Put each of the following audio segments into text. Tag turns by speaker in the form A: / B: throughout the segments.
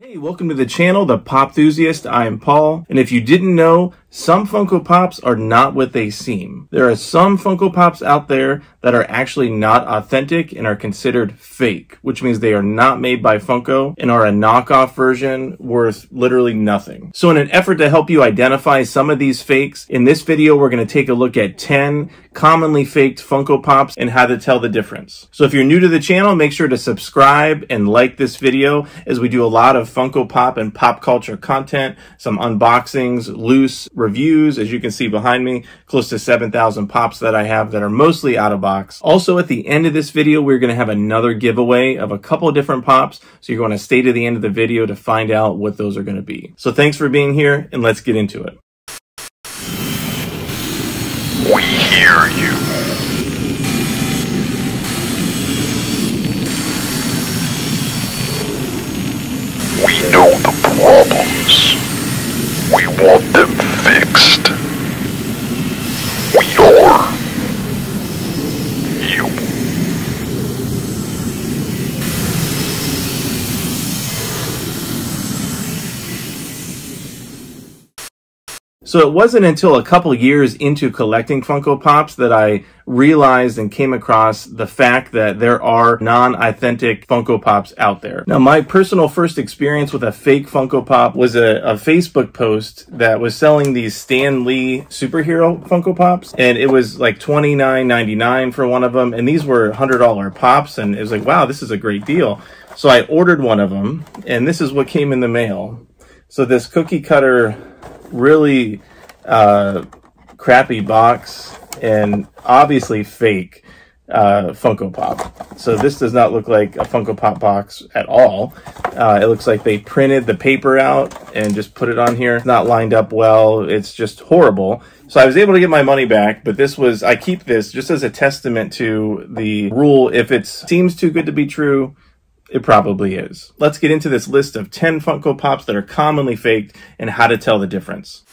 A: Hey, welcome to the channel, the POPthusiast. I am Paul, and if you didn't know, some Funko Pops are not what they seem. There are some Funko Pops out there that are actually not authentic and are considered fake, which means they are not made by Funko and are a knockoff version worth literally nothing. So in an effort to help you identify some of these fakes, in this video we're going to take a look at 10 commonly faked Funko Pops and how to tell the difference. So if you're new to the channel, make sure to subscribe and like this video, as we do a lot of Funko Pop and pop culture content, some unboxings, loose reviews. As you can see behind me, close to 7,000 pops that I have that are mostly out of box. Also, at the end of this video, we're going to have another giveaway of a couple of different pops, so you're going to stay to the end of the video to find out what those are going to be. So thanks for being here, and let's get into it.
B: We hear you. We know the problems. We want them fixed. We are you.
A: So it wasn't until a couple years into collecting Funko Pops that I realized and came across the fact that there are non-authentic Funko Pops out there. Now, my personal first experience with a fake Funko Pop was a Facebook post that was selling these Stan Lee superhero Funko Pops, and it was like $29.99 for one of them, and these were $100 pops, and it was like, wow, this is a great deal. So I ordered one of them, and this is what came in the mail. So this cookie cutter, really crappy box, and obviously fake Funko Pop. So this does not look like a Funko Pop box at all. It looks like they printed the paper out and just put it on here. It's not lined up well. It's just horrible. So I was able to get my money back, but this was, I keep this just as a testament to the rule: if it seems too good to be true, it probably is. Let's get into this list of 10 Funko Pops that are commonly faked and how to tell the difference.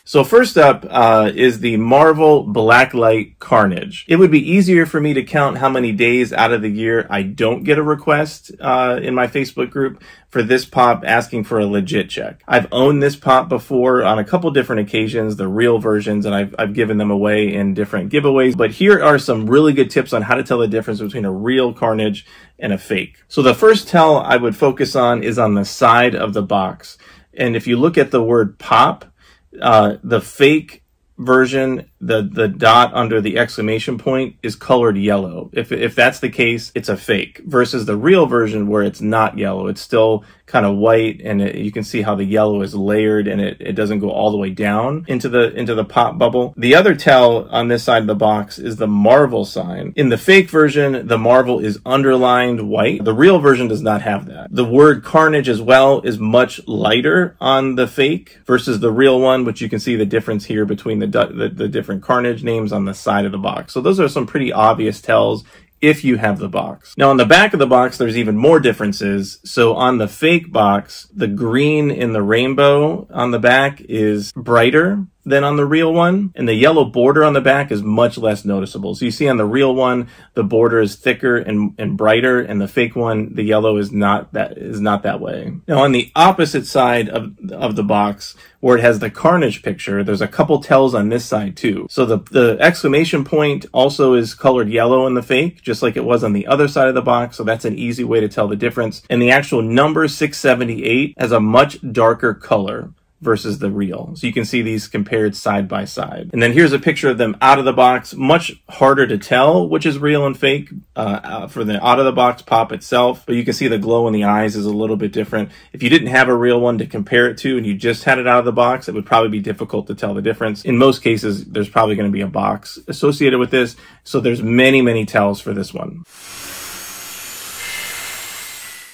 A: So first up is the Marvel Blacklight Carnage. It would be easier for me to count how many days out of the year I don't get a request in my Facebook group for this pop asking for a legit check. I've owned this pop before on a couple different occasions, the real versions, and I've given them away in different giveaways. But here are some really good tips on how to tell the difference between a real Carnage and a fake. So the first tell I would focus on is on the side of the box. And if you look at the word pop, the fake version, the dot under the exclamation point is colored yellow. If that's the case, it's a fake, versus the real version where it's not yellow. It's still kind of white, and you can see how the yellow is layered, and it doesn't go all the way down into the pop bubble. The other tell on this side of the box is the Marvel sign. In the fake version, the Marvel is underlined white. The real version does not have that. The word Carnage as well is much lighter on the fake versus the real one, which you can see the difference here between the different Carnage names on the side of the box. So those are some pretty obvious tells if you have the box. Now on the back of the box, there's even more differences. So on the fake box, the green in the rainbow on the back is brighter than on the real one, and the yellow border on the back is much less noticeable. So you see on the real one, the border is thicker and brighter, and the fake one, the yellow is not that way. Now on the opposite side of the box, where it has the Carnage picture, there's a couple tells on this side too. So the exclamation point also is colored yellow in the fake, just like it was on the other side of the box. So that's an easy way to tell the difference. And the actual number 678 has a much darker color versus the real. So you can see these compared side by side. And then here's a picture of them out of the box. Much harder to tell which is real and fake for the out of the box pop itself, but you can see the glow in the eyes is a little bit different. If you didn't have a real one to compare it to and you just had it out of the box, it would probably be difficult to tell the difference. In most cases, there's probably going to be a box associated with this, so there's many tells for this one.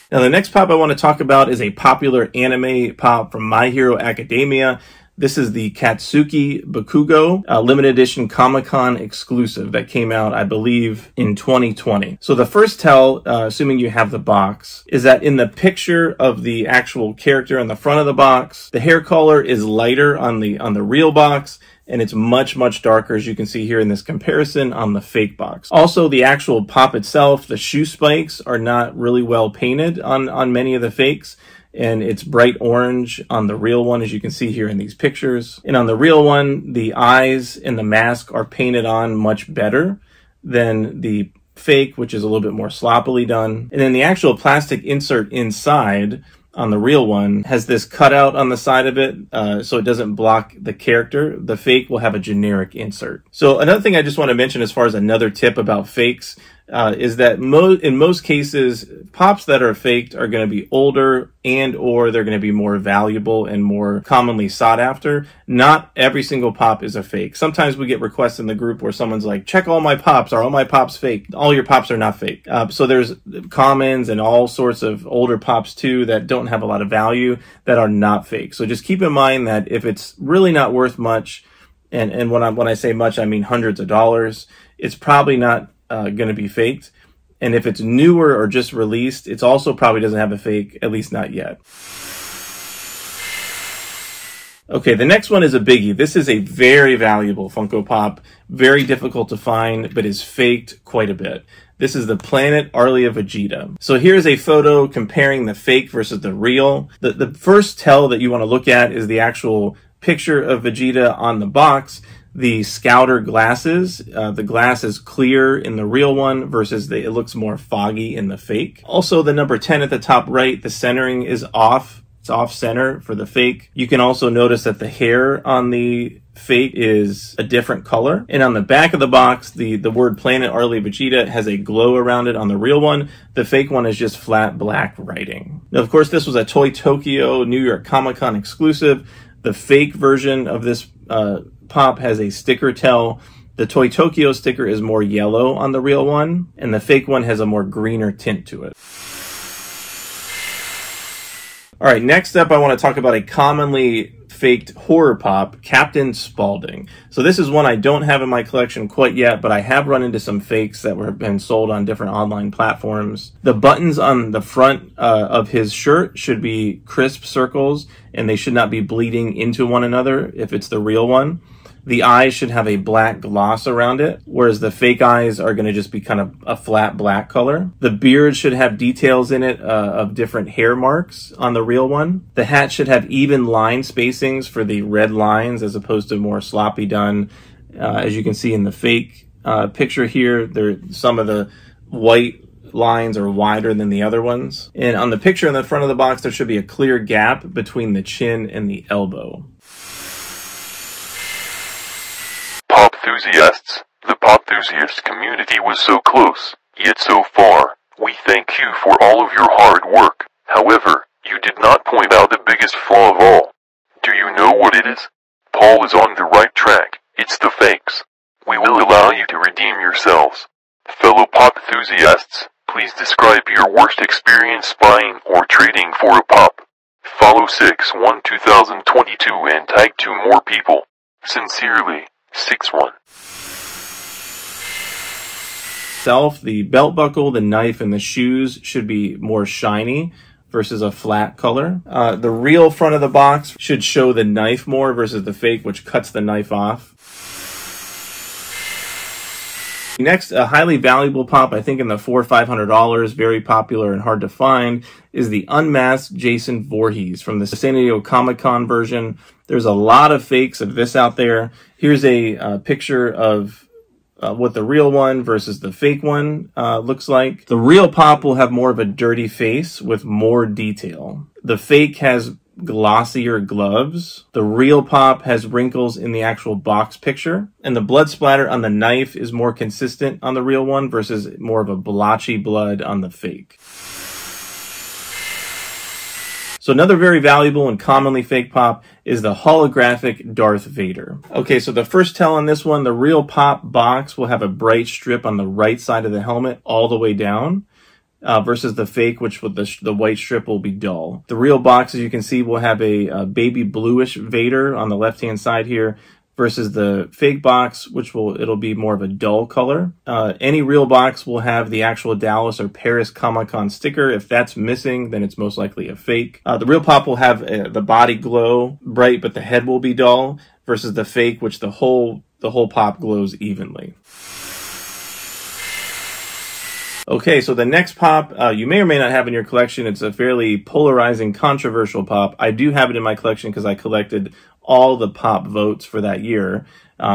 A: Now, the next pop I want to talk about is a popular anime pop from My Hero Academia. This is the Katsuki Bakugo limited edition Comic-Con exclusive that came out, I believe, in 2020. So the first tell, assuming you have the box, is that in the picture of the actual character on the front of the box, the hair color is lighter on the real box and it's much, much darker, as you can see here in this comparison on the fake box. Also, the actual pop itself, the shoe spikes are not really well painted on many of the fakes, and it's bright orange on the real one, as you can see here in these pictures. And on the real one, the eyes and the mask are painted on much better than the fake, which is a little bit more sloppily done. And then the actual plastic insert inside on the real one has this cutout on the side of it, so it doesn't block the character. The fake will have a generic insert. So another thing I just want to mention as far as another tip about fakes is that in most cases, pops that are faked are going to be older or they're going to be more valuable and more commonly sought after. Not every single pop is a fake. Sometimes we get requests in the group where someone's like, check all my pops. Are all my pops fake? All your pops are not fake. So there's commons and all sorts of older pops too that don't have a lot of value that are not fake. So just keep in mind that if it's really not worth much, and when I say much, I mean hundreds of dollars, it's probably not going to be faked. And if it's newer or just released, it's also probably doesn't have a fake, at least not yet. Okay, the next one is a biggie. This is a very valuable Funko Pop, very difficult to find, but is faked quite a bit. This is the Planet Arlia Vegeta. So here's a photo comparing the fake versus the real. The first tell that you want to look at is the actual picture of Vegeta on the box. The Scouter glasses, the glass is clear in the real one versus it looks more foggy in the fake. Also, the number 10 at the top right, the centering is off. It's off center for the fake. You can also notice that the hair on the fake is a different color. And on the back of the box, the word Planet Arlia Vegeta has a glow around it on the real one. The fake one is just flat black writing. Now, of course, this was a Toy Tokyo New York Comic-Con exclusive. The fake version of this pop has a sticker tell. The Toy Tokyo sticker is more yellow on the real one, and the fake one has a more greener tint to it. All right, next up, I want to talk about a commonly faked horror pop, Captain Spalding. So this is one I don't have in my collection quite yet, but I have run into some fakes that have been sold on different online platforms. The buttons on the front of his shirt should be crisp circles, and they should not be bleeding into one another if it's the real one. The eyes should have a black gloss around it, whereas the fake eyes are going to just be kind of a flat black color. The beard should have details in it of different hair marks on the real one. The hat should have even line spacings for the red lines as opposed to more sloppy done. As you can see in the fake picture here, some of the white lines are wider than the other ones. And on the picture in the front of the box, there should be a clear gap between the chin and the elbow.
B: POPthusiasts, the POPthusiast community was so close, yet so far. We thank you for all of your hard work. However, you did not point out the biggest flaw of all. Do you know what it is? Paul is on the right track. It's the fakes. We will allow you to redeem yourselves. Fellow POPthusiasts, please describe your worst experience buying or trading for a pop. Follow 6/1/2022 and tag 2 more people. Sincerely, 6-1.
A: The belt buckle, the knife, and the shoes should be more shiny versus a flat color. The real front of the box should show the knife more versus the fake, which cuts the knife off. Next, a highly valuable pop, I think in the $400 or $500, very popular and hard to find, is the Unmasked Jason Voorhees from the San Diego Comic-Con version. There's a lot of fakes of this out there. Here's a picture of what the real one versus the fake one looks like. The real pop will have more of a dirty face with more detail. The fake has glossier gloves. The real pop has wrinkles in the actual box picture. And the blood splatter on the knife is more consistent on the real one versus more of a blotchy blood on the fake. So another very valuable and commonly fake pop is the holographic Darth Vader. Okay, so the first tell on this one, the real pop box will have a bright strip on the right side of the helmet all the way down. Versus the fake, which with the white strip will be dull. The real box, as you can see, will have a baby bluish Vader on the left-hand side here versus the fake box, which it'll be more of a dull color. Any real box will have the actual Dallas or Paris Comic-Con sticker. If that's missing, then it's most likely a fake. The real pop will have the body glow bright, but the head will be dull, versus the fake, which the whole pop glows evenly. Okay, so the next pop you may or may not have in your collection. It's a fairly polarizing, controversial pop. I do have it in my collection because I collected all the pop votes for that year.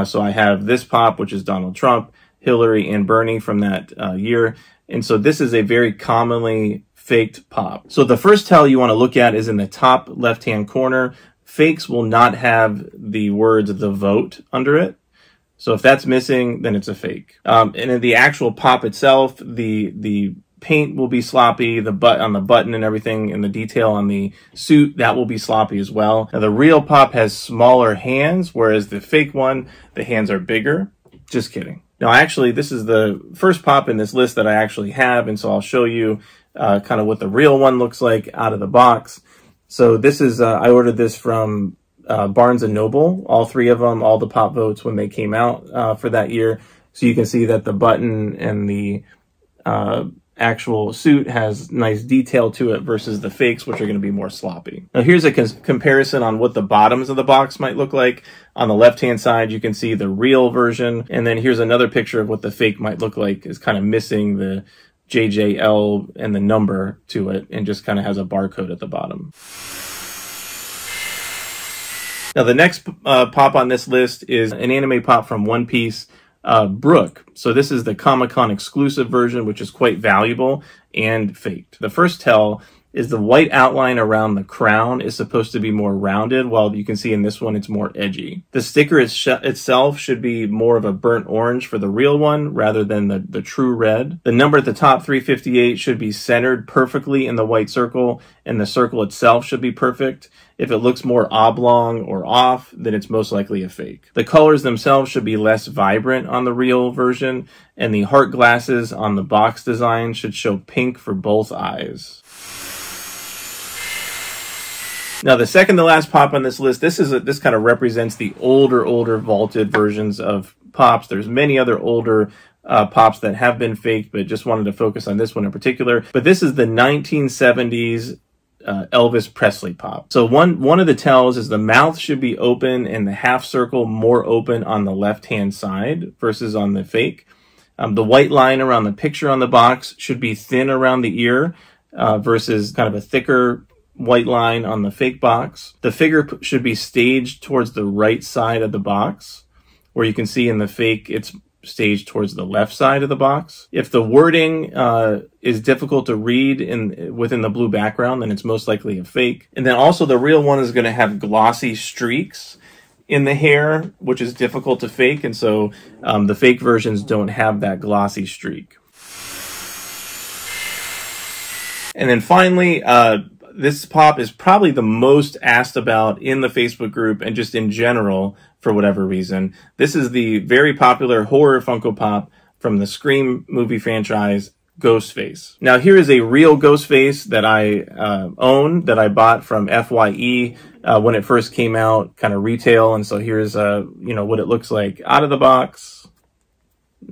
A: So I have this pop, which is Donald Trump, Hillary, and Bernie from that year. And so this is a very commonly faked pop. So the first tell you want to look at is in the top left-hand corner. Fakes will not have the words "the vote" under it. So if that's missing, then it's a fake. And in the actual pop itself, the paint will be sloppy, on the button and everything, and the detail on the suit, that will be sloppy as well. Now the real pop has smaller hands, whereas the fake one, the hands are bigger. Just kidding. Now actually, this is the first pop in this list that I actually have, and so I'll show you kind of what the real one looks like out of the box. So this is, I ordered this from Barnes & Noble, all three of them, all the pop votes when they came out for that year. So you can see that the button and the actual suit has nice detail to it versus the fakes, which are going to be more sloppy. Now here's a comparison on what the bottoms of the box might look like. On the left-hand side, you can see the real version. And then here's another picture of what the fake might look like. It's kind of missing the JJL and the number to it and just kind of has a barcode at the bottom. Now the next pop on this list is an anime pop from One Piece, Brook. So this is the Comic-Con exclusive version, which is quite valuable and faked. The first tell is the white outline around the crown is supposed to be more rounded, while you can see in this one it's more edgy. The sticker itself should be more of a burnt orange for the real one rather than the true red. The number at the top, 358, should be centered perfectly in the white circle, and the circle itself should be perfect. If it looks more oblong or off, then it's most likely a fake. The colors themselves should be less vibrant on the real version, and the heart glasses on the box design should show pink for both eyes. Now, the second to last pop on this list, this kind of represents the older vaulted versions of pops. There's many other older pops that have been faked, but just wanted to focus on this one in particular. But this is the 1970s Elvis Presley Pop. So one of the tells is the mouth should be open and the half circle more open on the left-hand side versus on the fake. The white line around the picture on the box should be thin around the ear versus kind of a thicker white line on the fake box. The figure should be staged towards the right side of the box, where you can see in the fake it's staged towards the left side of the box. If the wording is difficult to read within the blue background, then it's most likely a fake. And then also the real one is going to have glossy streaks in the hair, which is difficult to fake, and so the fake versions don't have that glossy streak. And then finally, this pop is probably the most asked about in the Facebook group and just in general for whatever reason. This is the very popular horror Funko Pop from the Scream movie franchise, Ghostface. Now here is a real Ghostface that I own, that I bought from FYE when it first came out, kind of retail. And so here's what it looks like out of the box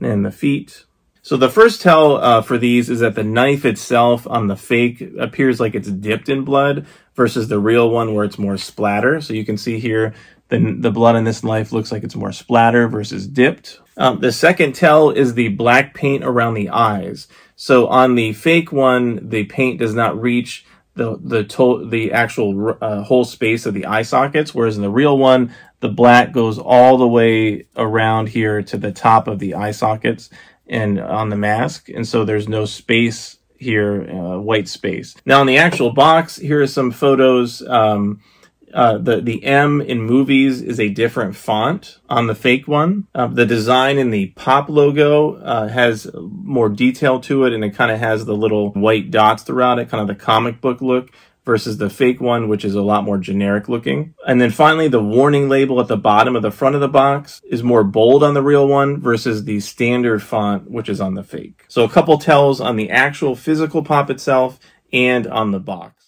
A: and the feet. So the first tell for these is that the knife itself on the fake appears like it's dipped in blood versus the real one where it's more splatter. So you can see here the blood in this knife looks like it's more splatter versus dipped. The second tell is the black paint around the eyes. So on the fake one, the paint does not reach the actual whole space of the eye sockets, whereas in the real one, the black goes all the way around here to the top of the eye sockets and on the mask, and so there's no space here, white space. Now on the actual box, here are some photos. The M in movies is a different font on the fake one. The design in the Pop logo has more detail to it, and it kind of has the little white dots throughout it, kind of the comic book look, versus the fake one, which is a lot more generic looking. And then finally, the warning label at the bottom of the front of the box is more bold on the real one versus the standard font, which is on the fake. So a couple tells on the actual physical pop itself and on the box.